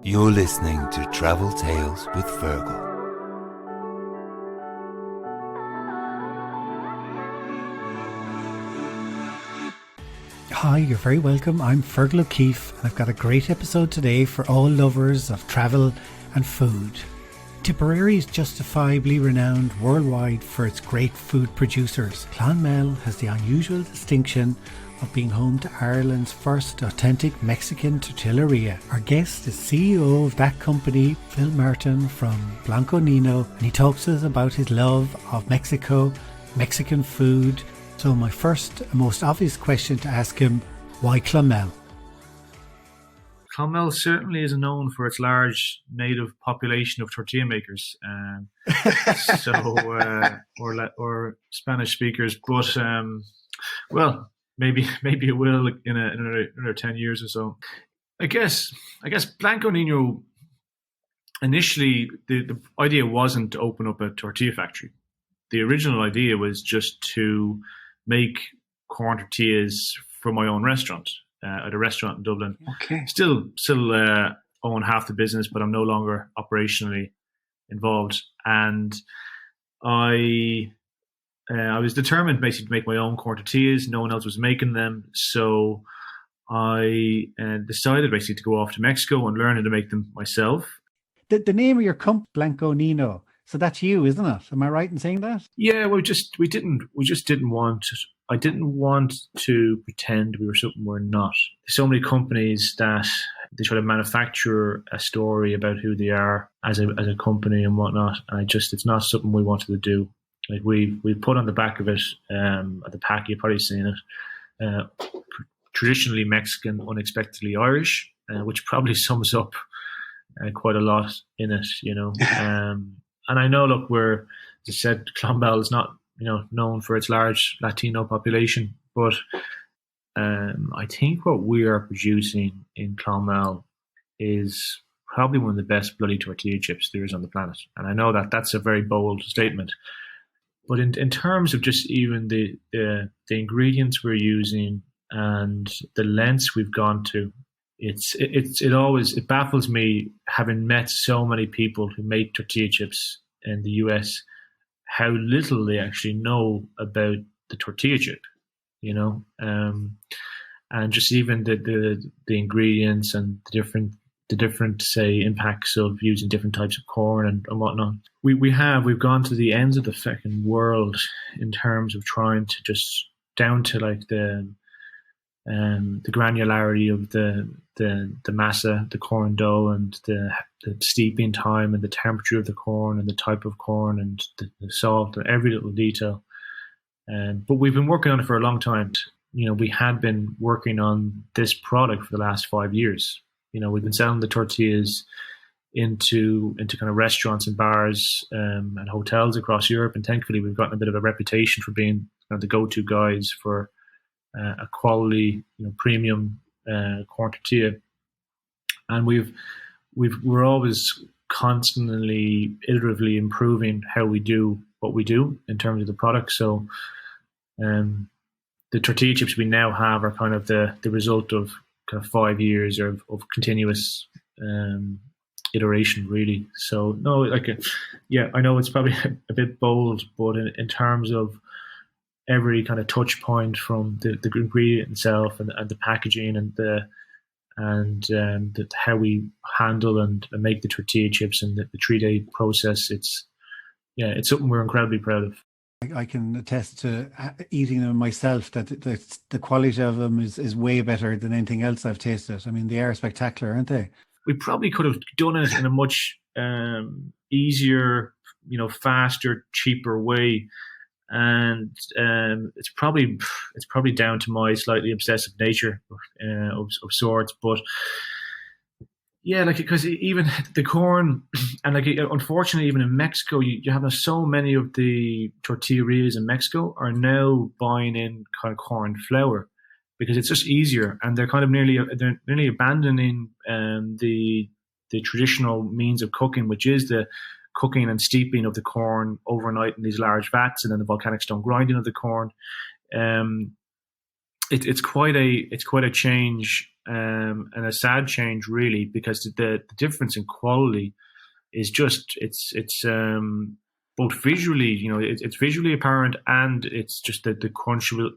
You're listening to Travel Tales with Fergal. Hi, you're very welcome. I'm Fergal O'Keefe and I've got a great episode today for all lovers of travel and food. Tipperary is justifiably renowned worldwide for its great food producers. Clonmel has the unusual distinction of being home to Ireland's first authentic Mexican tortilleria. Our guest is CEO of that company, Phil Martin from Blanco Nino, and he talks to us about his love of Mexico, Mexican food. So my first and most obvious question to ask him, why Clonmel? Clonmel certainly is known for its large native population of tortilla makers, or Spanish speakers. But well, maybe it will in another 10 years or so. I guess Blanco Nino, initially the idea wasn't to open up a tortilla factory. The original idea was just to make corn tortillas for my own restaurant, at a restaurant in Dublin. Okay. Still own half the business, but I'm no longer operationally involved. And I was determined basically to make my own corn tortillas. No one else was making them. So I decided basically to go off to Mexico and learn how to make them myself. The name of your company, Blanco Nino. So that's you, isn't it? Am I right in saying that? Yeah, we just didn't want. I didn't want to pretend we were something we're not. There's so many companies that they try to manufacture a story about who they are as a company and whatnot. And it's not something we wanted to do. Like we put on the back of it, at the pack, you've probably seen it. Traditionally Mexican, unexpectedly Irish, which probably sums up quite a lot in it, you know. And I know, look, as I said, Clonmel is not, known for its large Latino population, but I think what we are producing in Clonmel is probably one of the best bloody tortilla chips there is on the planet. And I know that that's a very bold statement, but in terms of just even the ingredients we're using and the lengths we've gone to, it baffles me, having met so many people who make tortilla chips in the US, how little they actually know about the tortilla chip, and just even the ingredients and the different say impacts of using different types of corn and whatnot. We've gone to the ends of the fucking world in terms of trying to just down to like the granularity of the masa, the corn dough, and the steeping time and the temperature of the corn and the type of corn and the salt and every little detail. But we've been working on it for a long time. We had been working on this product for the last 5 years. We've been selling the tortillas into kind of restaurants and bars and hotels across Europe, and thankfully we've gotten a bit of a reputation for being the go-to guys for a quality, premium corn tortilla. And we're always constantly, iteratively improving how we do what we do in terms of the product. So the tortilla chips we now have are kind of the result of kind of 5 years of continuous iteration, really. So no, I know it's probably a bit bold, but in terms of every kind of touch point, from the ingredient itself and the packaging and how we handle and make the tortilla chips and the 3-day process, it's something we're incredibly proud of. I can attest to eating them myself, that the quality of them is way better than anything else I've tasted. I mean, they are spectacular, aren't they? We probably could have done it in a much easier, faster, cheaper way. And it's probably down to my slightly obsessive nature of sorts, but yeah, because even the corn, and unfortunately even in Mexico, you have so many of the tortillerias in Mexico are now buying in kind of corn flour because it's just easier, and they're kind of nearly abandoning the traditional means of cooking, which is the cooking and steeping of the corn overnight in these large vats, and then the volcanic stone grinding of the corn. it's quite a change, and a sad change really, because the difference in quality is just both visually, it's visually apparent, and it's just the crunchability.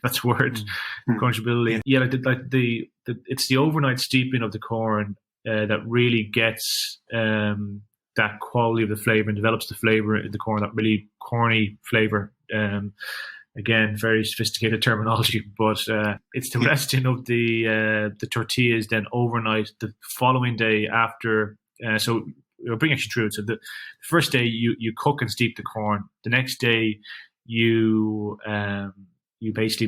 That's the word, crunchability. Yeah, it's the overnight steeping of the corn that really gets that quality of the flavor and develops the flavor in the corn, that really corny flavor. Again, very sophisticated terminology, but it's the resting of the tortillas then overnight, the following day after. So I'll bring actually through it. So the first day you cook and steep the corn. The next day you basically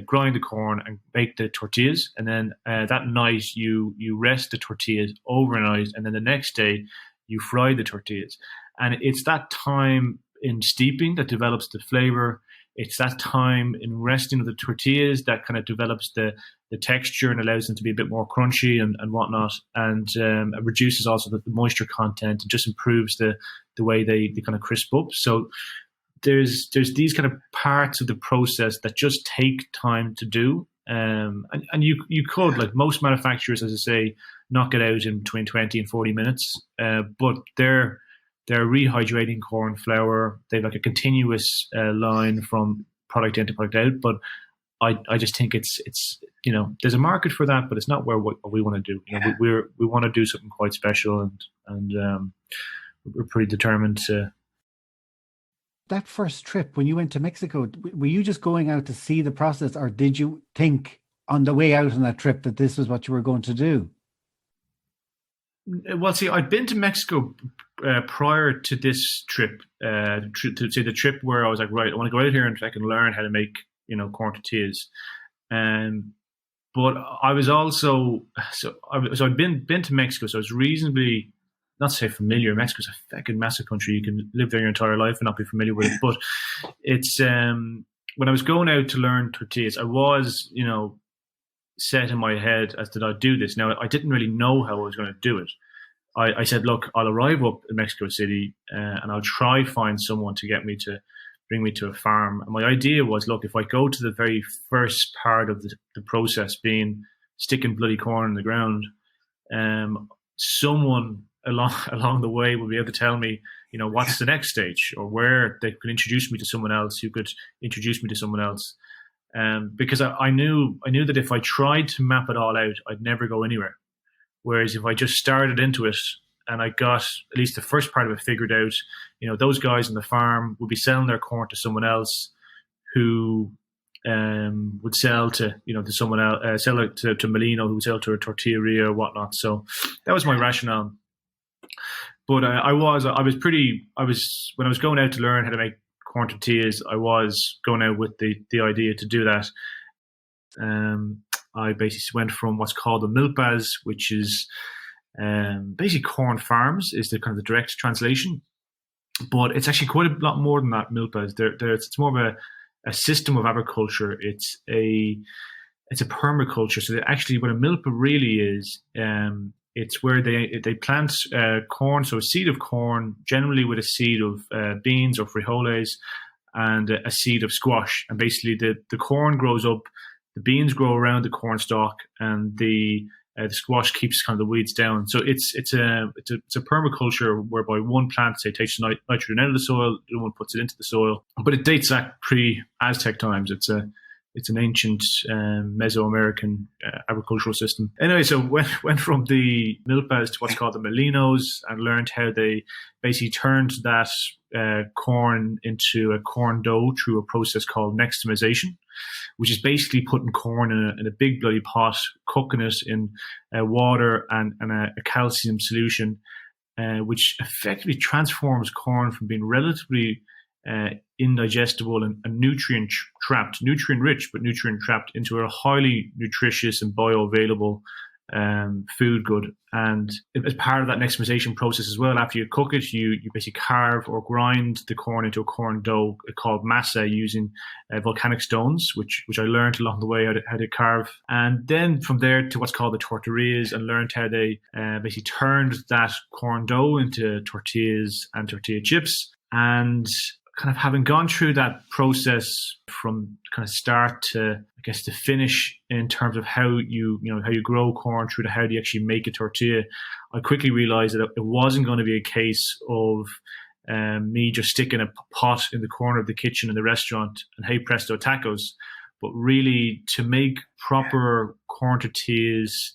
grind the corn and bake the tortillas, and then that night you rest the tortillas overnight, and then the next day you fry the tortillas. And it's that time in steeping that develops the flavor. It's that time in resting of the tortillas that kind of develops the texture and allows them to be a bit more crunchy and whatnot, and it reduces also the moisture content and just improves the way they kind of crisp up. So there's these kind of parts of the process that just take time to do, and you could, like most manufacturers, as I say, knock it out in between 20 and 40 minutes, but they're rehydrating corn flour. They have like a continuous line from product in to product out. But I just think it's there's a market for that, but it's not what we want to do. We want to do something quite special, and we're pretty determined to. That first trip when you went to Mexico, were you just going out to see the process, or did you think on the way out on that trip that this was what you were going to do? Well, see, I'd been to Mexico prior to this trip, to say the trip where I was like, right, I want to go out here and I can learn how to make, corn tortillas. But I was also, I'd been to Mexico, so I was reasonably, not to say familiar. Mexico's a fucking massive country. You can live there your entire life and not be familiar with it. But it's, when I was going out to learn tortillas, I was, set in my head as did I do this. Now, I didn't really know how I was going to do it. I said, look, I'll arrive up in Mexico City and I'll try find someone to bring me to a farm. And my idea was, look, if I go to the very first part of the process, being sticking bloody corn in the ground, someone along the way will be able to tell me, what's the next stage, or where they could introduce me to someone else who could introduce me to someone else. Because I knew that if I tried to map it all out, I'd never go anywhere. Whereas if I just started into it and I got at least the first part of it figured out, those guys on the farm would be selling their corn to someone else who would sell to someone else, sell it to Molino, who would sell to a tortilleria or whatnot. So that was my rationale. But when I was going out to learn how to make corn tortillas, I was going out with the idea to do that. I basically went from what's called the milpas, which is basically corn farms, is the kind of the direct translation. But it's actually quite a lot more than that. Milpas, it's more of a system of agriculture. It's a permaculture. So actually, what a milpa really is, it's where they plant corn, so a seed of corn, generally with a seed of beans or frijoles, and a seed of squash. And basically, the corn grows up, the beans grow around the corn stalk, and the squash keeps kind of the weeds down. So it's a permaculture whereby one plant, say, takes the nitrogen out of the soil, the other one puts it into the soil. But it dates back pre-Aztec times. It's an ancient Mesoamerican agricultural system. Anyway, so went from the milpas to what's called the molinos, and learned how they basically turned that corn into a corn dough through a process called nixtamalisation, which is basically putting corn in a big bloody pot, cooking it in water and a calcium solution, which effectively transforms corn from being relatively indigestible and nutrient rich, but nutrient trapped, into a highly nutritious and bioavailable food good. And as part of that nixtamalisation process as well, after you cook it, you basically carve or grind the corn into a corn dough called masa, using volcanic stones, which I learned along the way how to carve. And then from there to what's called the tortillerias, and learned how they basically turned that corn dough into tortillas and tortilla chips. And kind of having gone through that process from kind of start to, I guess, to finish in terms of how you grow corn through to how do you actually make a tortilla, I quickly realized that it wasn't going to be a case of me just sticking a pot in the corner of the kitchen in the restaurant and hey presto tacos, but really to make proper corn tortillas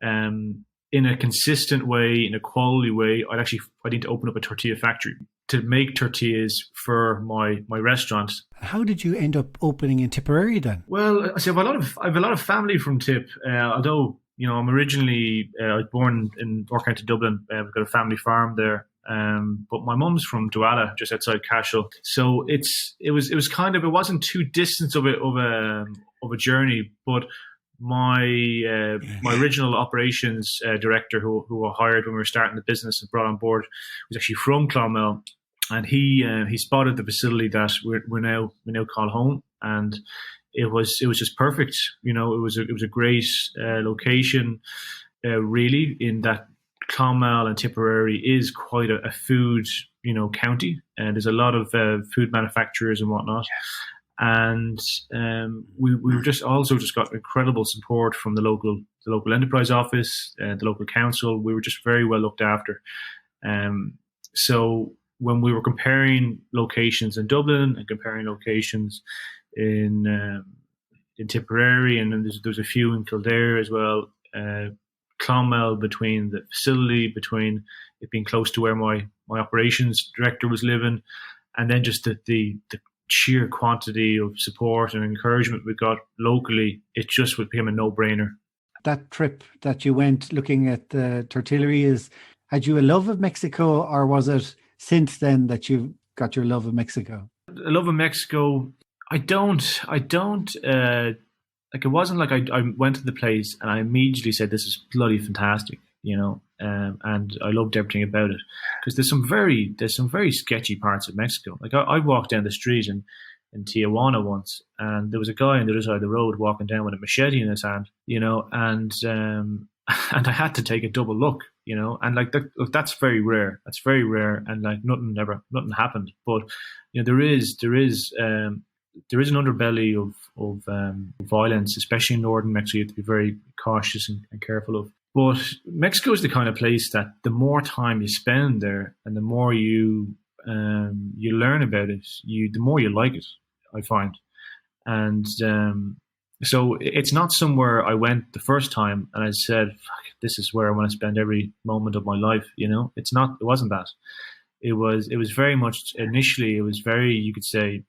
in a consistent way, in a quality way, I need to open up a tortilla factory to make tortillas for my restaurant. How did you end up opening in Tipperary then? Well, I have a lot of family from Tip, although I'm originally I was born in North County Dublin. We've got a family farm there. But my mum's from Douala, just outside Cashel, so it was kind of, it wasn't too distant of a journey. But my original operations director, who I hired when we were starting the business and brought on board, was actually from Clonmel, and he spotted the facility that we now call home, and it was just perfect. It was a great location, really, in that Clonmel and Tipperary is quite a food, county, and there's a lot of food manufacturers and whatnot. And we just got incredible support from the local enterprise office, the local council. We were just very well looked after. So when we were comparing locations in Dublin and comparing locations in Tipperary, and then there's a few in Kildare as well. Clonmel, between the facility, between it being close to where my operations director was living, and then just the sheer quantity of support and encouragement we got locally, it just became a no-brainer. That trip that you went looking at the tortillerias, had you a love of Mexico, or was it since then that you got your love of Mexico? A love of Mexico, I don't like, it wasn't like I went to the place and I immediately said, this is bloody fantastic, and I loved everything about it. Because there's some very sketchy parts of Mexico. Like I walked down the street in Tijuana once, and there was a guy on the other side of the road walking down with a machete in his hand, and I had to take a double look, and like that's very rare. That's very rare, and like nothing happened. But there is an underbelly of violence, especially in northern Mexico. You have to be very cautious and careful of. But Mexico is the kind of place that the more time you spend there, and the more you learn about it, the more you like it, I find. And so it's not somewhere I went the first time and I said, fuck, this is where I want to spend every moment of my life. It wasn't that. It was very much, initially, it was very, you could say,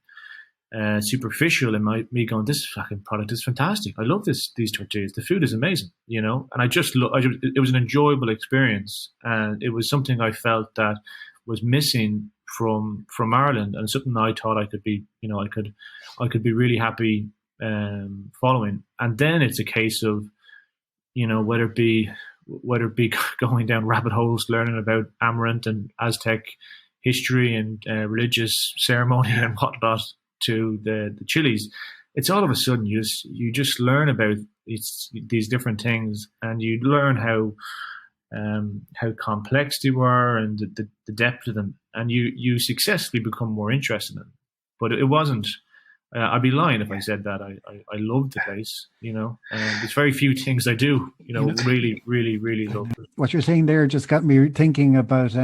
superficial in me going, this fucking product is fantastic. I love these tortillas. The food is amazing, and it was an enjoyable experience, and it was something I felt that was missing from Ireland, and something I thought I could be, I could be really happy following. And then it's a case of, whether it be going down rabbit holes, learning about Amaranth and Aztec history and religious ceremony and whatnot, to the chilies, it's all of a sudden you just learn about these different things, and you learn how complex they were and the depth of them, and you successfully become more interested in them. But it wasn't. I'd be lying if I said that I loved the place. There's very few things I do. Really, really, really love it. What you're saying there just got me thinking about.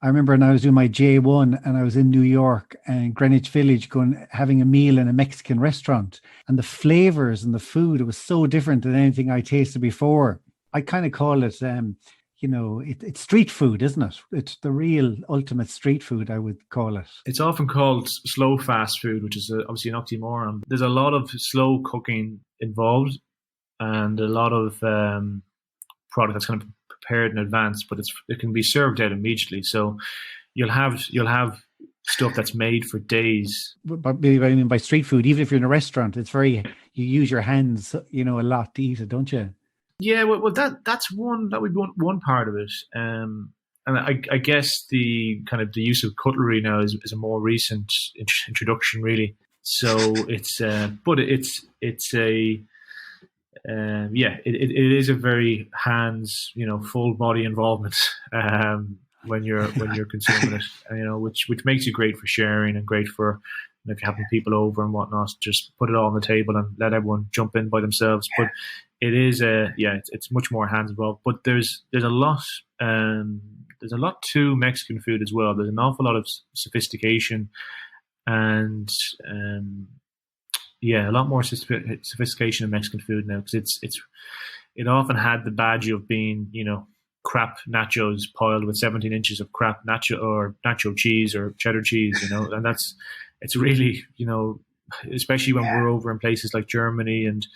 I remember when I was doing my J1 and I was in New York and Greenwich Village, having a meal in a Mexican restaurant, and the flavors and the food, it was so different than anything I tasted before. I kind of call it, it's street food, isn't it? It's the real ultimate street food, I would call it. It's often called slow fast food, which is obviously an oxymoron. There's a lot of slow cooking involved, and a lot of product that's kind of prepared in advance, but it can be served out immediately. So you'll have stuff that's made for days. But maybe I mean by street food, even if you're in a restaurant, you use your hands, a lot to eat it, don't you? Yeah, well, that would be one part of it, and I guess the kind of the use of cutlery now is a more recent introduction, really. So it's it is a very hands, full body involvement. when you're consuming it, which makes it great for sharing and great for if you're having people over and whatnot. Just put it all on the table and let everyone jump in by themselves. But it is it's much more hands involved. But there's a lot to Mexican food as well. There's an awful lot of sophistication and a lot more sophistication in Mexican food now, because it often had the badge of being crap nachos piled with 17 inches of crap nacho cheese or cheddar cheese, and it's really, especially when we're over in places like Germany and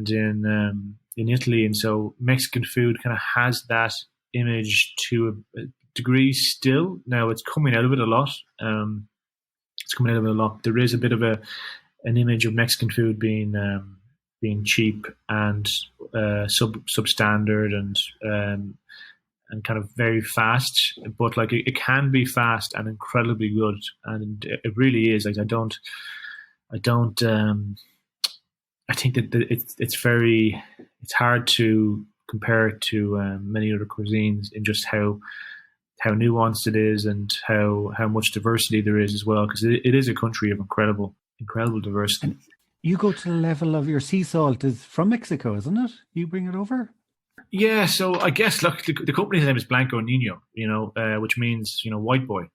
in Italy. And so Mexican food kind of has that image to a degree still. Now it's coming out of it a lot. There is a bit of an image of Mexican food being cheap and substandard and kind of very fast, but like it can be fast and incredibly good, and it really is. Like I think that it's hard to compare it to many other cuisines in just how nuanced it is and how much diversity there is as well, because it is a country of incredible diversity. And you go to the level of your sea salt is from Mexico, isn't it? You bring it over? Yeah, so I guess look, the company's name is Blanco Nino, which means white boy.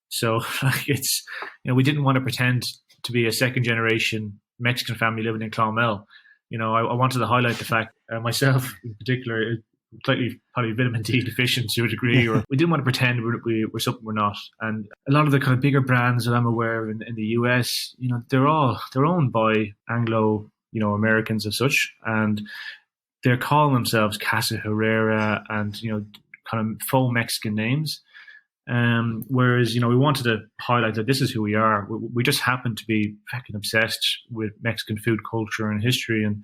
So it's we didn't want to pretend to be a second generation Mexican family living in Clonmel. I wanted to highlight the fact myself in particular, slightly probably vitamin D deficient to a degree, or we didn't want to pretend we're something we're not. And a lot of the kind of bigger brands that I'm aware of in the US, they're owned by Anglo Americans as such, and they're calling themselves Casa Herrera and kind of faux Mexican names. Whereas we wanted to highlight that this is who we are. We just happen to be fucking obsessed with Mexican food culture and history, and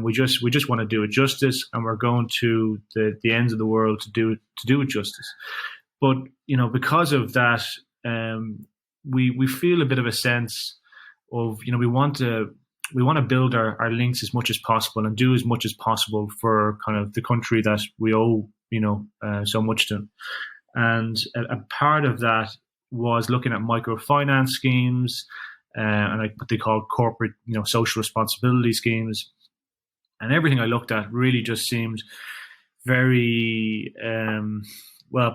we just want to do it justice, and we're going to the ends of the world to do it justice. But because of that, we feel a bit of a sense of we want to build our links as much as possible and do as much as possible for kind of the country that we owe so much to. And a part of that was looking at microfinance schemes and like what they call corporate social responsibility schemes. And everything I looked at really just seemed very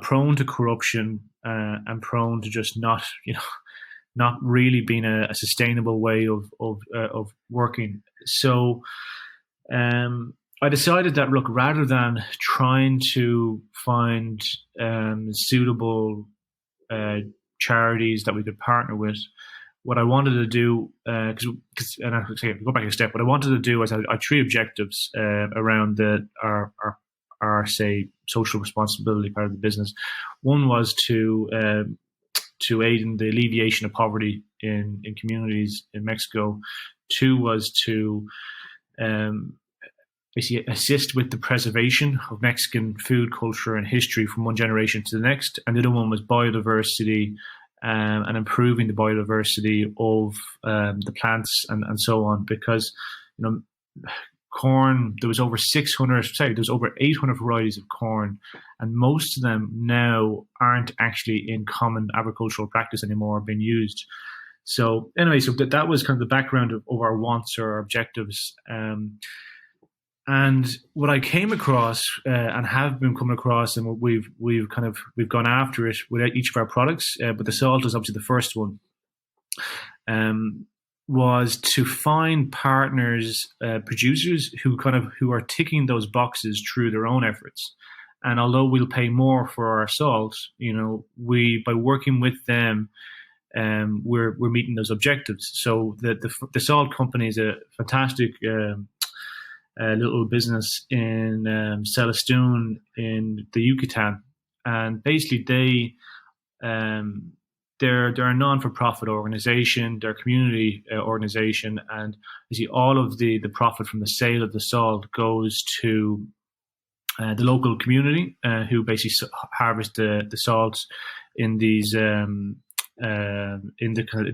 prone to corruption and prone to just not really being a sustainable way of working. So I decided that look, rather than trying to find suitable charities that we could partner with, what I wanted to do, and I go back a step, what I wanted to do was I had three objectives around our say social responsibility part of the business. One was to aid in the alleviation of poverty in communities in Mexico. Two was to basically assist with the preservation of Mexican food culture and history from one generation to the next. And the other one was biodiversity and improving the biodiversity of the plants and so on. Because, corn, there was over 800 varieties of corn, and most of them now aren't actually in common agricultural practice anymore, being used. So anyway, so that was kind of the background of our wants or our objectives. And what I came across and have been coming across, and we've gone after it with each of our products, but the salt is obviously the first one, was to find partners, producers who are ticking those boxes through their own efforts. And although we'll pay more for our salt, by working with them, we're meeting those objectives. So the salt company is a fantastic little business in Celestún in the Yucatan, and basically they're a non-for-profit organization, they're a community organization, and basically all of the profit from the sale of the salt goes to the local community who basically harvest the salt in these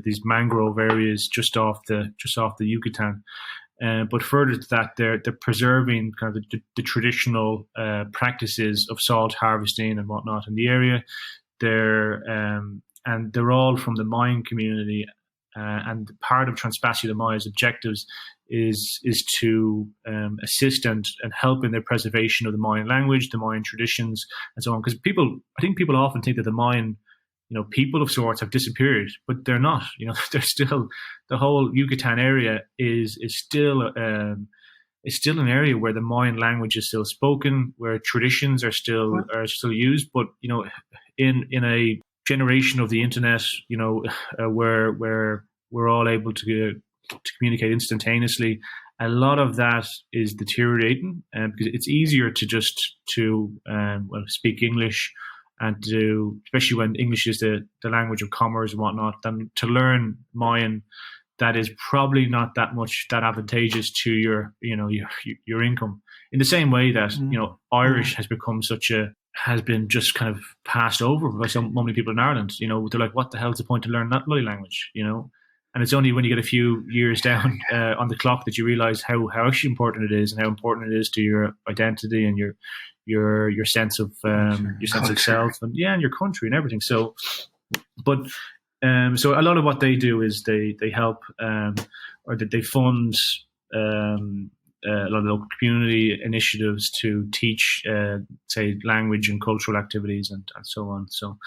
these mangrove areas just off the Yucatan. But further to that, they're preserving kind of the traditional practices of salt harvesting and whatnot in the area. And they're all from the Mayan community. And part of Transpacio de Maya's objectives is to assist and help in the preservation of the Mayan language, the Mayan traditions, and so on. Because I think people often think that the Mayan, people of sorts have disappeared, but they're not. They're still, the whole Yucatan area is still an area where the Mayan language is still spoken, where traditions are still used. But in a generation of the internet, where we're all able to communicate instantaneously, a lot of that is deteriorating, because it's easier to just speak English and especially when English is the language of commerce and whatnot, than to learn Mayan. That is probably not that advantageous to your income. In the same way that Irish has been just kind of passed over by so many people in Ireland. They're like, what the hell is the point to learn that bloody language? And it's only when you get a few years down on the clock that you realize how actually important it is, and how important it is to your identity and your sense of self, and your country and everything. So a lot of what they do is they help, or that they fund a lot of local community initiatives to teach, say, language and cultural activities and so on. So,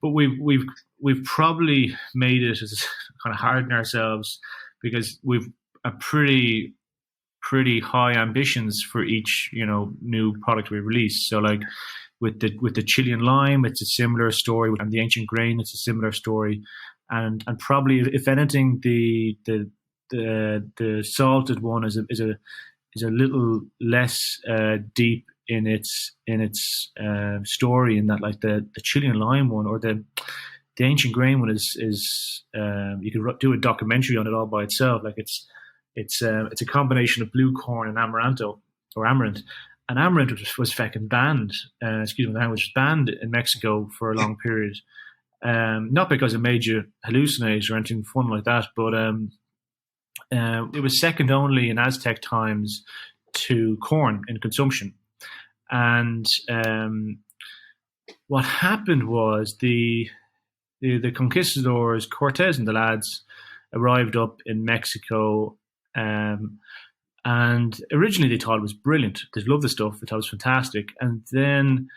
but we've probably made it as kind of hard on ourselves, because we've a pretty high ambitions for each new product we release. So like with the Chilean lime, it's a similar story, and the ancient grain, it's a similar story, and probably, if anything, the salted one is a little less deep in its story, in that, like the Chilean lime one or the ancient grain one is you could do a documentary on it all by itself. Like it's a combination of blue corn and amaranth. And amaranth was fucking banned. Excuse me, the language was banned in Mexico for a long period. Not because it made you hallucinate or anything fun like that, but it was second only in Aztec times to corn in consumption. And what happened was the conquistadors, Cortez and the lads, arrived up in Mexico, and originally they thought it was brilliant. They loved the stuff. They thought it was fantastic. And then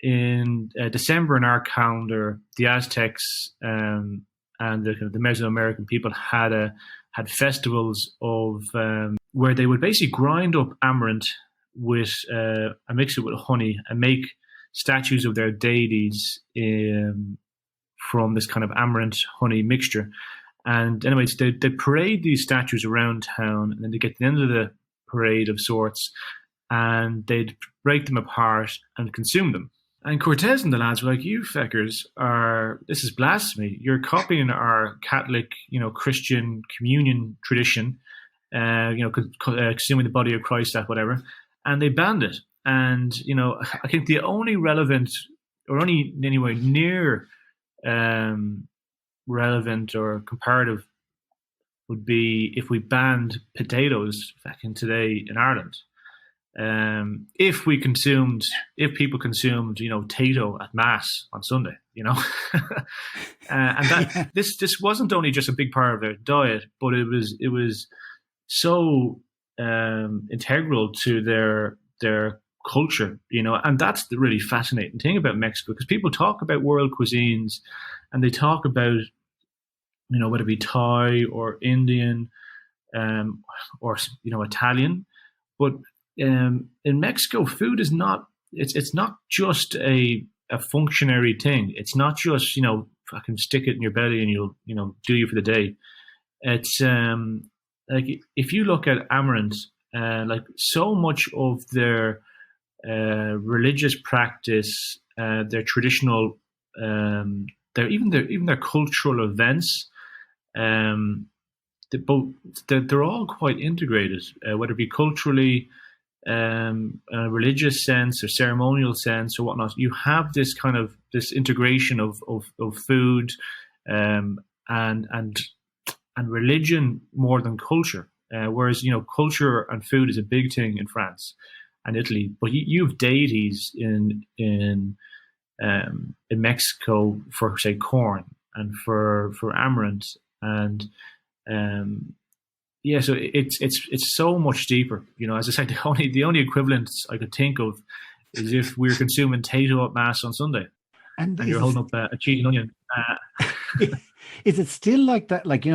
in December in our calendar, the Aztecs and the Mesoamerican people had festivals of where they would basically grind up amaranth with and mix it with honey and make statues of their deities from this kind of amaranth honey mixture. And anyways, they parade these statues around town, and then they get to the end of the parade of sorts, and they'd break them apart and consume them. And Cortez and the lads were like, "You feckers this is blasphemy. You're copying our Catholic, Christian communion tradition, consuming the body of Christ, that whatever." And they banned it. And, I think the only relevant, or only anywhere near relevant or comparative, would be if we banned potatoes back in today in Ireland. If people consumed, tato at mass on Sunday, and that this wasn't only just a big part of their diet, but it was so integral to their culture, and that's the really fascinating thing about Mexico, because people talk about world cuisines and they talk about, whether it be Thai or Indian, or Italian, but in Mexico, food is not. It's not just a functionary thing. It's not just fucking stick it in your belly and you'll do you for the day. It's like if you look at amaranth, like so much of their religious practice, their traditional, their cultural events, they're all quite integrated, whether it be culturally, a religious sense or ceremonial sense or whatnot. You have this kind of this integration of food and religion more than culture. Whereas, culture and food is a big thing in France and Italy, but you have deities in Mexico for, say, corn and for amaranth, and so it's so much deeper. As I said, the only equivalent I could think of is if we were consuming tato at mass on Sunday, and you're holding up a cheese and onion. Is it still like that? Like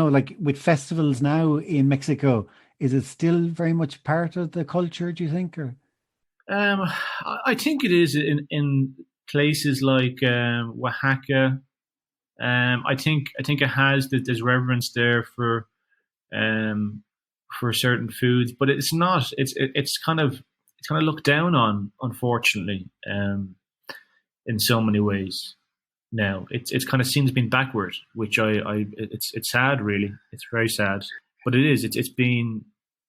with festivals now in Mexico, is it still very much part of the culture? Do you think, or? I think it is in places like Oaxaca. I think it has that there's reverence there for certain foods, but it's not. It's kind of looked down on, unfortunately, in so many ways. Now it's kind of seen as being backward, which it's sad, really. It's very sad, but it is. It's been,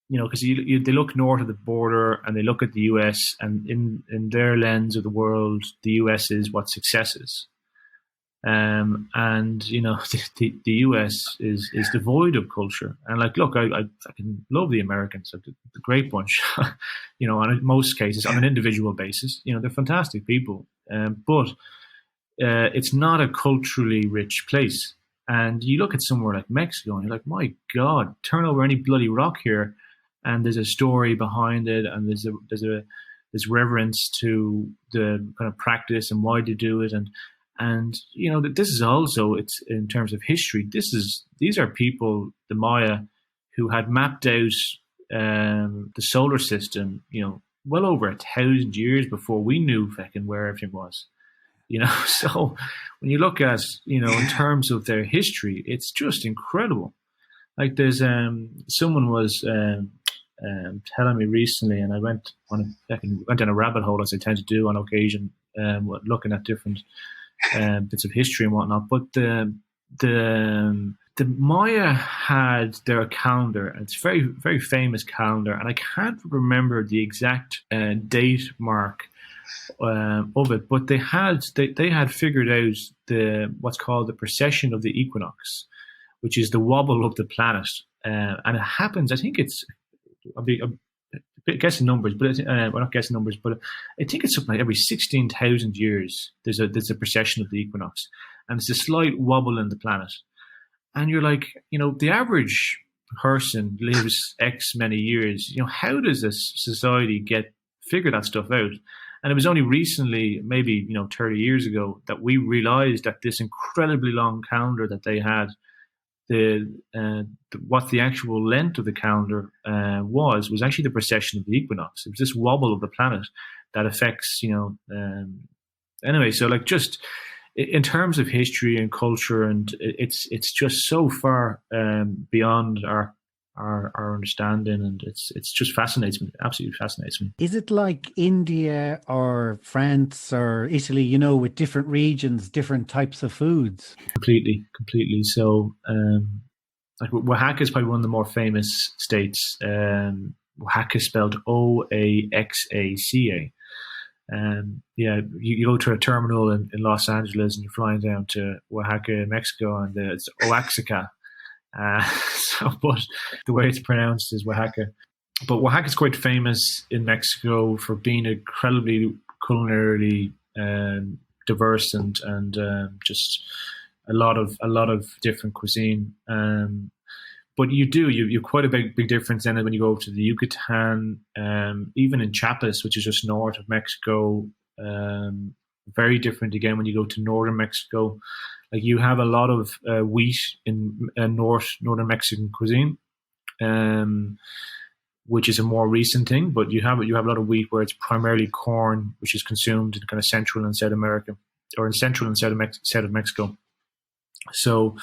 because they look north of the border and they look at the US, and in their lens of the world, the US is what success is. And the US is devoid of culture. And look, I fucking love the Americans. They're a great bunch. In most cases, on an individual basis, they're fantastic people. But it's not a culturally rich place. And you look at somewhere like Mexico, and you're like, my God, turn over any bloody rock here, and there's a story behind it, and there's reverence to the kind of practice and why they do it, and that this is also, it's in terms of history. These are people, the Maya, who had mapped out the solar system, well over 1,000 years before we knew fucking where everything was. So when you look at, in terms of their history, it's just incredible. Like there's someone was telling me recently, and I went down a rabbit hole, as I tend to do on occasion, looking at different bits of history and whatnot. But the Maya had their calendar, and it's a very, very famous calendar, and I can't remember the exact date mark of it, but they had figured out what's called the precession of the equinox, which is the wobble of the planet, and it happens. I think I'll be guessing numbers, but we're not guessing numbers, but I think it's something like every 16,000 years there's a precession of the equinox, and it's a slight wobble in the planet, and you're like, the average person lives X many years. How does this society figure that stuff out? And it was only recently, maybe 30 years ago, that we realized that this incredibly long calendar that they had, what the actual length of the calendar was actually the precession of the equinox. It was this wobble of the planet that affects, anyway. So just in terms of history and culture, and it's just so far beyond our understanding, and it's just fascinates me. Absolutely fascinates me. Is it like India or France or Italy, with different regions, different types of foods? Completely. So like Oaxaca is probably one of the more famous states. Oaxaca is spelled Oaxaca. You go to a terminal in Los Angeles and you're flying down to Oaxaca, Mexico, and it's Oaxaca. But the way it's pronounced is Oaxaca. But Oaxaca is quite famous in Mexico for being incredibly culinarily diverse and just a lot of different cuisine. But you've quite a big difference in it when you go to the Yucatan, even in Chiapas, which is just north of Mexico. Very different again when you go to northern Mexico. Like you have a lot of wheat in northern Mexican cuisine, which is a more recent thing. But you have a lot of wheat where it's primarily corn, which is consumed in kind of Central and South America, or in Central and South of Mexico. So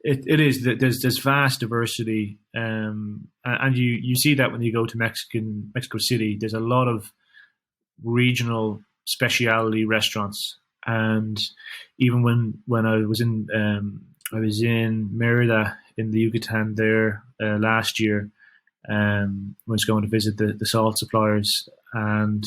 it is there's vast diversity, and you see that when you go to Mexico City. There's a lot of regional specialty restaurants. And even when I was in Merida in the Yucatan there last year, I was going to visit the salt suppliers, and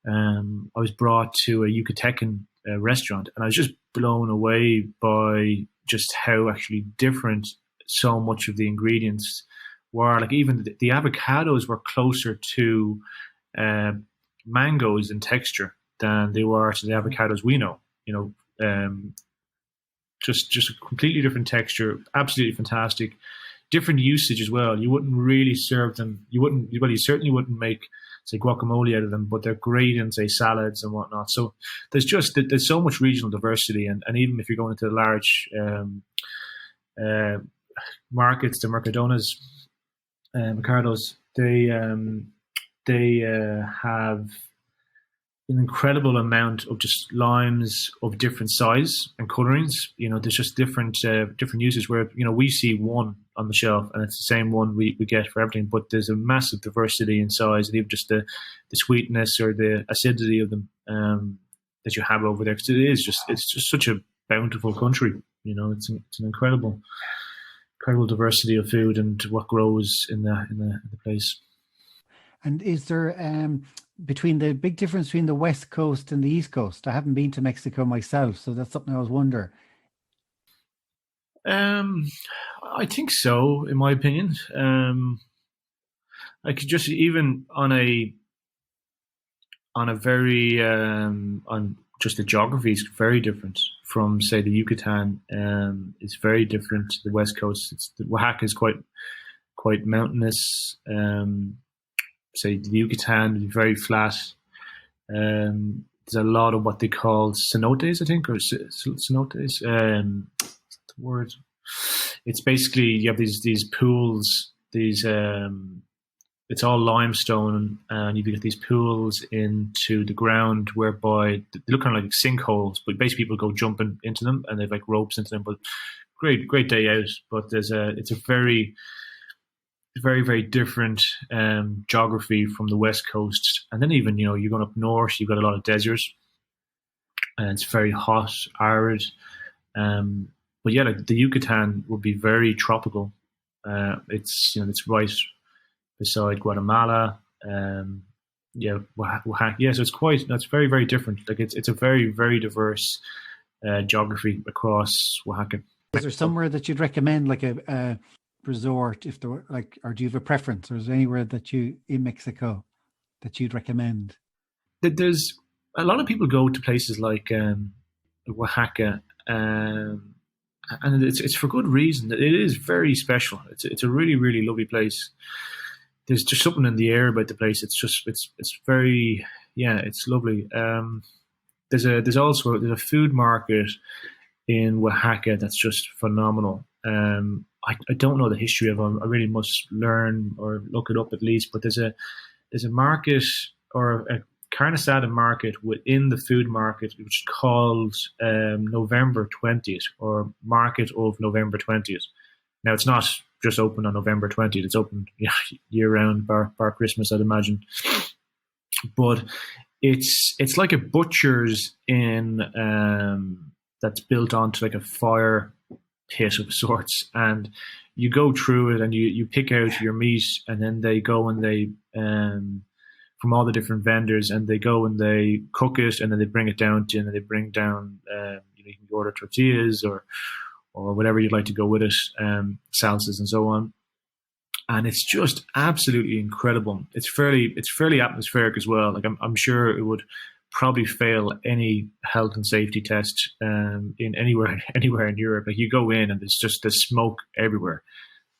I was brought to a Yucatecan restaurant, and I was just blown away by just how actually different so much of the ingredients were like even the avocados were closer to mangoes in texture than they were to the avocados we know. Just a completely different texture, absolutely fantastic. Different usage as well. You wouldn't really serve them. You certainly wouldn't make, say, guacamole out of them, but they're great in, say, salads and whatnot. So there's so much regional diversity, and even if you're going into the large markets, the Mercados, they have an incredible amount of just limes of different size and colorings. There's just different uses where, we see one on the shelf and it's the same one we get for everything, but there's a massive diversity in size and even just the sweetness or the acidity of them that you have over there. Because it's just such a bountiful country. It's an incredible diversity of food and what grows in the place. And is there between the big difference between the West Coast and the East Coast? I haven't been to Mexico myself, so that's something I was wondering. I think so, in my opinion. I could just even on a very on just the geography is very different from, say, the Yucatan. It's very different to the West Coast. Oaxaca is quite mountainous. Say the Yucatan is very flat. There's a lot of what they call cenotes, I think, or cenotes. The word. It's basically you have these pools. It's all limestone, and you get these pools into the ground whereby they look kind of like sinkholes, but basically people go jumping into them, and they've like ropes into them. But great day out. But it's a very, very different geography from the West Coast. And then even, you're going up north, you've got a lot of deserts and it's very hot, arid. But yeah, like the Yucatan would be very tropical. It's right beside Guatemala. Oaxaca. Yeah, so that's very, very different. Like it's a very, very diverse geography across Oaxaca. Is there somewhere that you'd recommend, like a resort, if there were, like, or do you have a preference, or is there anywhere that you in Mexico that you'd recommend? There's a lot of people go to places like Oaxaca, and it's for good reason. It is very special. It's a really, really lovely place. There's just something in the air about the place. It's very, it's lovely. There's also a food market in Oaxaca that's just phenomenal. I don't know the history of them. I really must learn or look it up at least. But there's a market or a carne asada market within the food market, which is called November 20th or Market of November 20th. Now it's not just open on November 20th; it's open year round, bar Christmas, I'd imagine. But it's like a butcher's in that's built onto like a fire pit of sorts, and you go through it and you pick out your meat, and then they go and they from all the different vendors, and they go and they cook it, and then they bring it down to you, and then they bring down you can order tortillas or whatever you'd like to go with it, salsas and so on. And it's just absolutely incredible. It's fairly atmospheric as well. Like I'm sure it would probably fail any health and safety test in anywhere in Europe. Like you go in and there's smoke everywhere.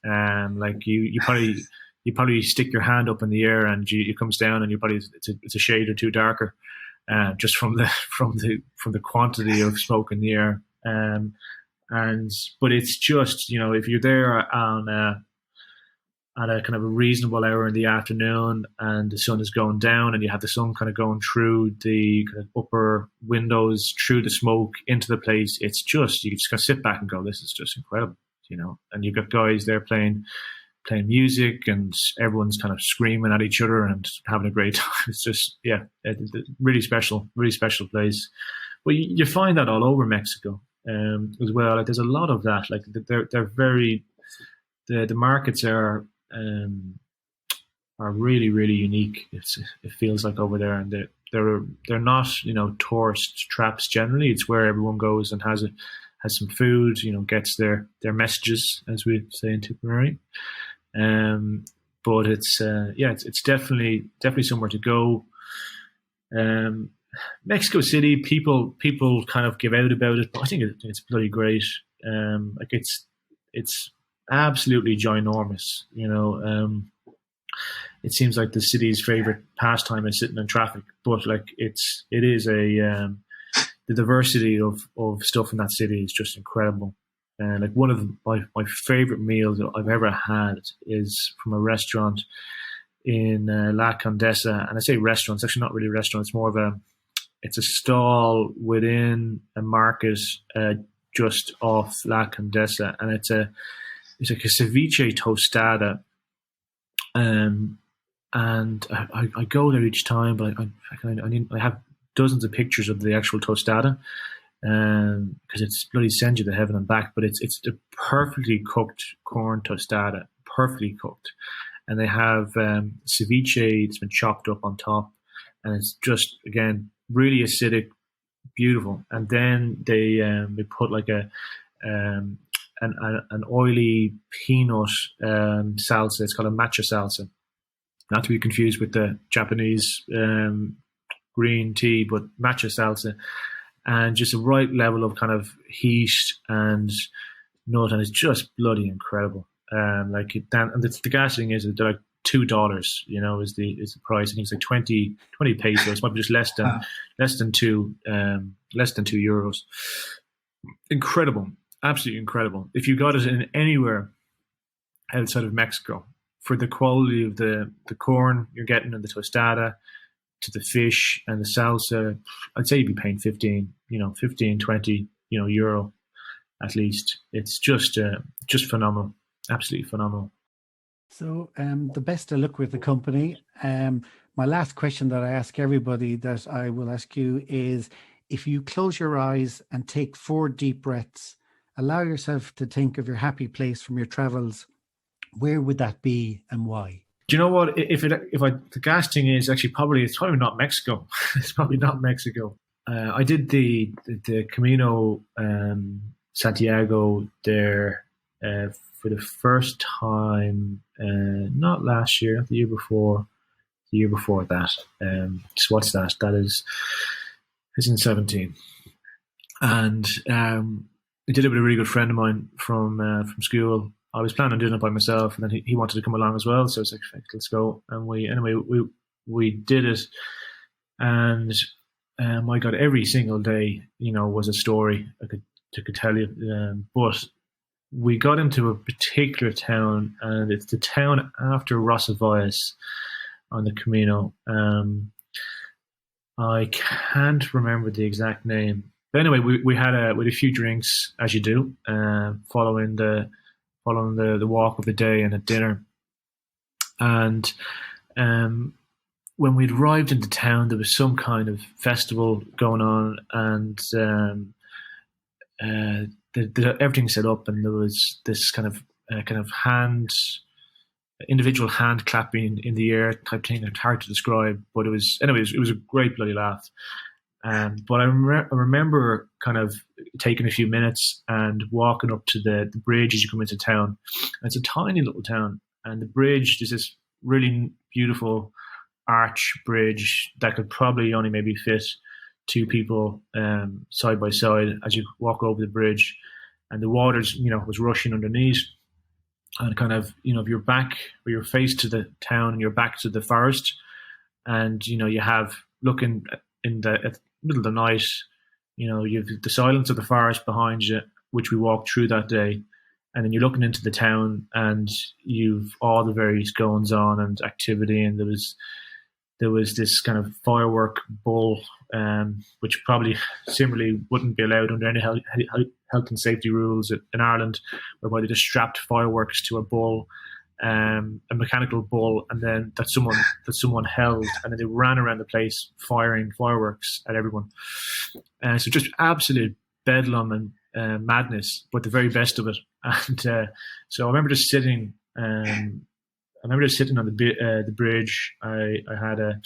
Like you probably stick your hand up in the air and it comes down and it's a shade or two darker, just from the quantity of smoke in the air. But it's just, if you're there on at a kind of a reasonable hour in the afternoon and the sun is going down and you have the sun kind of going through the kind of upper windows, through the smoke into the place, it's just, you just kind of sit back and go, this is just incredible, and you've got guys there playing music and everyone's kind of screaming at each other and having a great time. It's just, it's a really special place. But you find that all over Mexico as well. Like there's a lot of that. Like they're very, the markets are really, really unique. It feels like over there, and they're not tourist traps generally. It's where everyone goes and has some food, gets their messages, as we say in Tipperary. But it's definitely somewhere to go. Mexico City, people kind of give out about it, but I think it's bloody great. Like it's absolutely ginormous. It seems like the city's favorite pastime is sitting in traffic, but like it is the diversity of stuff in that city is just incredible. And like one of my favorite meals that I've ever had is from a restaurant in La Condesa. And I say restaurant, it's actually not really a restaurant. It's more of it's a stall within a market just off La Condesa, and it's like a ceviche tostada. And I go there each time, but I have dozens of pictures of the actual tostada, because it's bloody sends you to heaven and back. But it's a perfectly cooked corn tostada, perfectly cooked, and they have ceviche that's been chopped up on top, and it's just again really acidic, beautiful. And then they put like an oily peanut salsa. It's called a matcha salsa, not to be confused with the Japanese green tea, but matcha salsa, and just a right level of kind of heat and nut, and it's just bloody incredible. And the gas thing is that they're like $2, is the price. I think it's like 20 pesos, might be just less than €2. Incredible, absolutely incredible. If you got it in anywhere outside of Mexico, for the quality of the corn you're getting in the tostada, to the fish and the salsa, I'd say you'd be paying 15, 20 euro at least. It's just phenomenal, absolutely phenomenal. So the best of luck with the company. My last question that I ask everybody that I will ask you is, if you close your eyes and take 4 deep breaths, allow yourself to think of your happy place from your travels, where would that be and why? Do you know what? The gas thing is actually it's probably not Mexico. It's probably not Mexico. I did the Camino Santiago there for the first time, not last year, the year before that. So what's that? That is, it's in 17. And I did it with a really good friend of mine from school. I was planning on doing it by myself, and then he wanted to come along as well. So I was like, let's go. And we did it. And my God, every single day, was a story I could tell you. But we got into a particular town, and it's the town after Rosavalles on the Camino. I can't remember the exact name. But anyway, we had a few drinks, as you do, following the walk of the day and a dinner. And when we'd arrived into town, there was some kind of festival going on, and everything set up, and there was this kind of individual hand clapping in the air type thing. It's hard to describe, but it was a great bloody laugh. But I remember kind of taking a few minutes and walking up to the bridge as you come into town. And it's a tiny little town, and the bridge is this really beautiful arch bridge that could probably only maybe fit 2 people side by side as you walk over the bridge, and the water's was rushing underneath, and kind of you're back, or you're faced to the town and you're back to the forest, and you have looking in the middle of the night, you've the silence of the forest behind you, which we walked through that day, and then you're looking into the town, and you've all the various goings on and activity, and there was this kind of firework bull, which probably similarly wouldn't be allowed under any health and safety rules in Ireland, whereby they just strapped fireworks to a bull, a mechanical bull, and then that someone held, and then they ran around the place firing fireworks at everyone. So just absolute bedlam and madness, but the very best of it. And so I remember just sitting. I remember just sitting on the bridge. I had a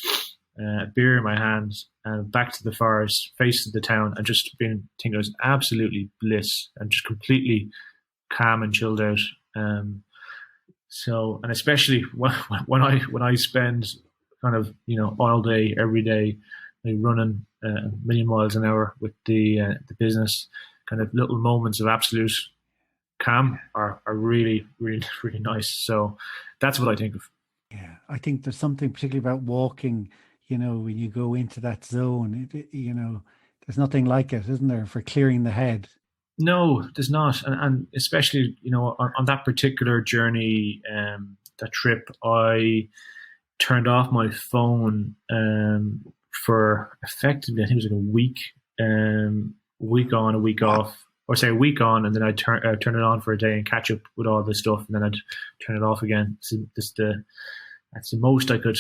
beer in my hands, and back to the forest, face to the town, and just thinking it was absolutely bliss and just completely calm and chilled out. So, and especially when I spend kind of all day every day, like running a million miles an hour with the business, kind of little moments of absolute calm are really really really nice. So that's what I think of. Yeah, I think there's something particularly about walking, when you go into that zone, there's nothing like it, isn't there, for clearing the head? No, there's not, and especially on that particular journey, that trip, I turned off my phone for effectively, I think it was like a week, week on, a week off, or say a week on, and then I'd turn it on for a day and catch up with all this stuff, and then I'd turn it off again. So that's the most I could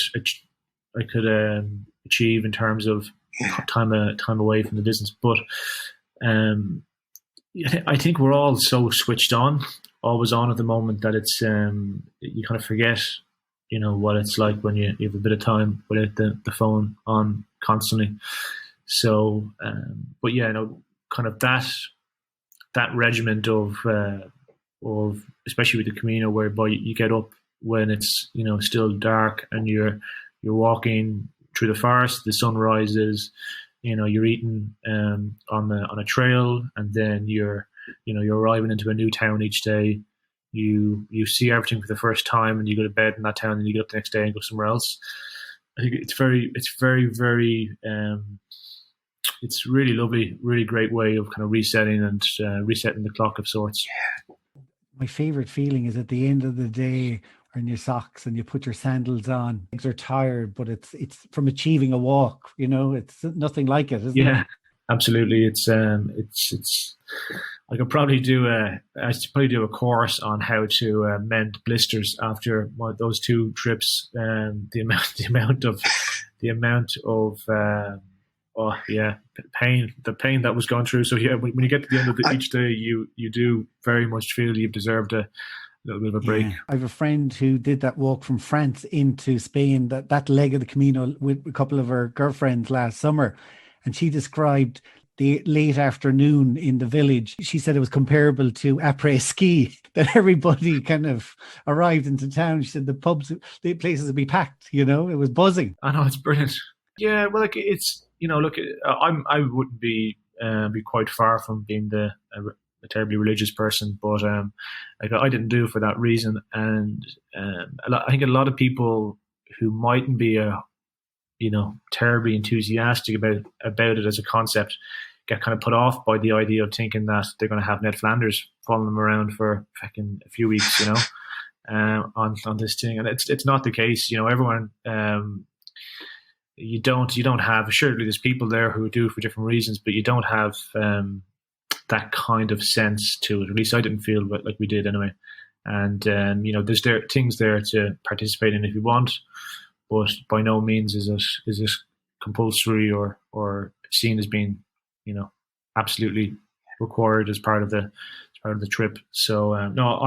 achieve in terms of time away from the business. But I think we're all so switched on, always on at the moment, that it's you kind of forget, what it's like when you have a bit of time without the phone on constantly. So, but yeah, kind of that regiment of especially with the Camino, whereby you get up when it's still dark and you're walking through the forest, the sun rises, you're eating on a trail, and then you're arriving into a new town each day. You see everything for the first time, and you go to bed in that town, and you get up the next day and go somewhere else. I think it's very it's really lovely, really great way of kind of resetting and resetting the clock of sorts. My favorite feeling is at the end of the day, or in your socks, and you put your sandals on. Legs are tired, but it's from achieving a walk. It's nothing like it, isn't it? Yeah, absolutely. It's I could probably do a course on how to mend blisters after those two trips. The amount of pain, the pain that was gone through. So yeah, when you get to the end of each day, you do very much feel you've deserved a little bit of a break. Yeah. I have a friend who did that walk from France into Spain, that leg of the Camino, with a couple of her girlfriends last summer, and she described the late afternoon in the village. She said it was comparable to après-ski, that everybody kind of arrived into town. She said the pubs, the places would be packed, it was buzzing. I know, it's brilliant. Yeah, well, like it's, look, I wouldn't be quite far from being a terribly religious person, but I didn't do it for that reason. And I think a lot of people who mightn't be terribly enthusiastic about it as a concept get kind of put off by the idea of thinking that they're going to have Ned Flanders following them around for fucking a few weeks, on this thing. And it's not the case. Everyone, you don't have, surely there's people there who do it for different reasons, but you don't have that kind of sense to it. At least I didn't feel like we did anyway. And there's things there to participate in if you want, but by no means is it compulsory or seen as being absolutely required as part of the trip. So no,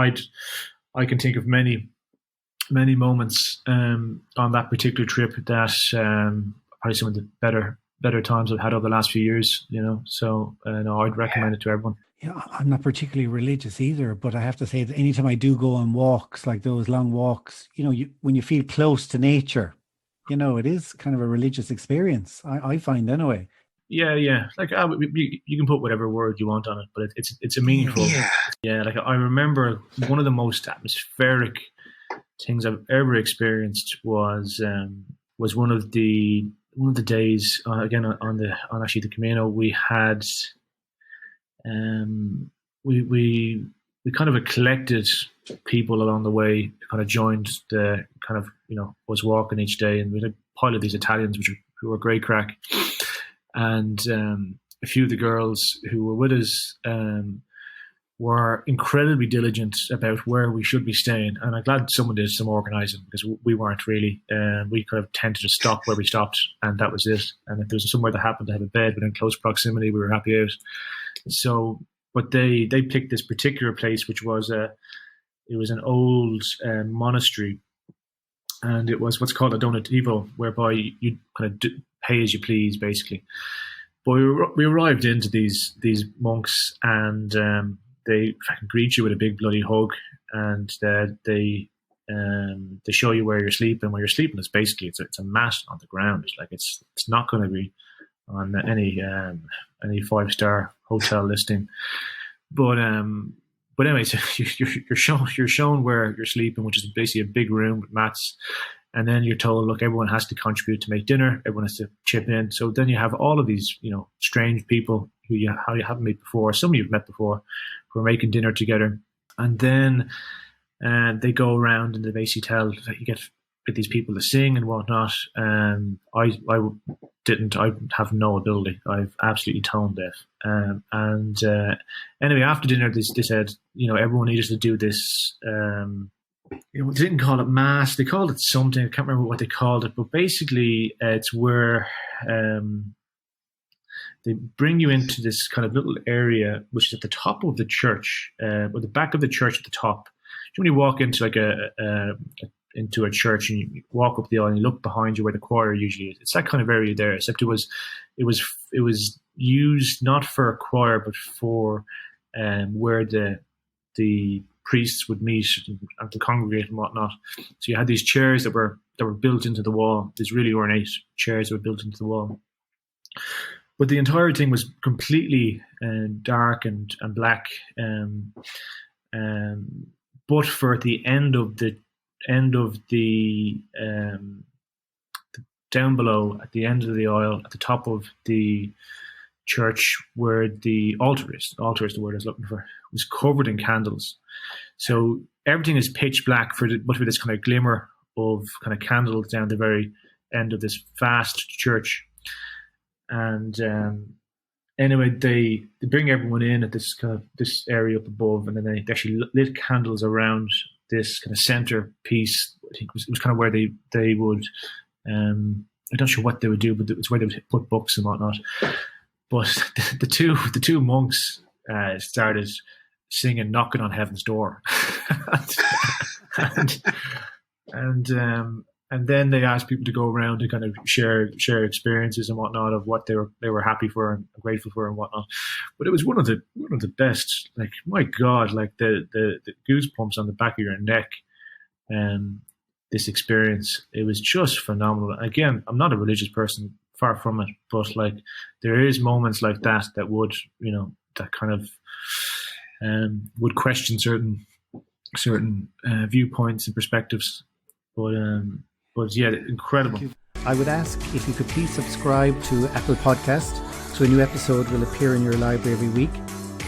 I can think of many moments on that particular trip that probably some of the better times I've had over the last few years. So no, I'd recommend it to everyone. Yeah, I'm not particularly religious either, but I have to say that anytime I do go on walks, like those long walks, when you feel close to nature, it is kind of a religious experience, I find anyway. Yeah. Like you can put whatever word you want on it, but it's a meaningful. Yeah. Like I remember one of the most atmospheric things I've ever experienced was one of the days again on actually the Camino. We had we kind of collected people along the way, kind of joined the kind of was walking each day, and we had a pile of these Italians who were great crack. And a few of the girls who were with us were incredibly diligent about where we should be staying. And I'm glad someone did some organising, because we weren't really. We kind of tended to stop where we stopped, and that was it. And if there was somewhere that happened to have a bed within close proximity, we were happy out. So, but they picked this particular place, which was it was an old monastery, and it was what's called a donativo, whereby you kind of pay as you please, basically. But we arrived into these monks, and they fucking greet you with a big bloody hug, and they They show you where you're sleeping. Where you're sleeping is basically it's a mat on the ground. It's like it's not going to be on any 5-star hotel listing. But anyway, so you're shown where you're sleeping, which is basically a big room with mats. And then you're told, look, everyone has to contribute to make dinner. Everyone has to chip in. So then you have all of these, strange people who you haven't met before, some you've met before, who are making dinner together. And then they go around and they basically tell, you get these people to sing and whatnot. I have no ability. I've absolutely tone deaf. Anyway, after dinner, they said, everyone needed to do this. They didn't call it mass. They called it something. I can't remember what they called it, but basically, it's where they bring you into this kind of little area, which is at the top of the church, or the back of the church at the top. When you walk into into a church and you walk up the aisle and you look behind you where the choir usually is, it's that kind of area there. Except it was used not for a choir, but for where the priests would meet and to congregate and whatnot. So you had these chairs that were built into the wall. These really ornate chairs that were built into the wall. But the entire thing was completely dark and black. But for the end of the down below, at the end of the aisle, at the top of the church where the altar is the word I was looking for, was covered in candles. So everything is pitch black but with this kind of glimmer of kind of candles down the very end of this vast church. And anyway, they bring everyone in at this area up above, and then they actually lit candles around this kind of center piece. I think it was kind of where they would, I'm not sure what they would do, but it's where they would put books and whatnot. But the two monks started singing "Knocking on Heaven's Door," and then they asked people to go around and kind of share experiences and whatnot of what they were happy for and grateful for and whatnot. But it was one of the best. Like, my God, like the goosebumps on the back of your neck. This experience, it was just phenomenal. Again, I'm not a religious person, far from it, but like there is moments like that would, that kind of would question certain viewpoints and perspectives. But yeah, incredible. I would ask if you could please subscribe to Apple Podcast so a new episode will appear in your library every week.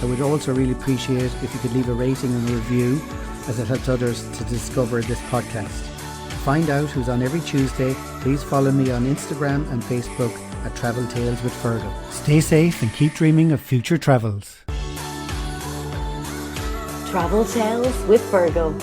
I would also really appreciate if you could leave a rating and a review, as it helps others to discover this podcast. To find out who's on every Tuesday, please follow me on Instagram and Facebook at Travel Tales with Fergal. Stay safe and keep dreaming of future travels. Travel Tales with Fergal.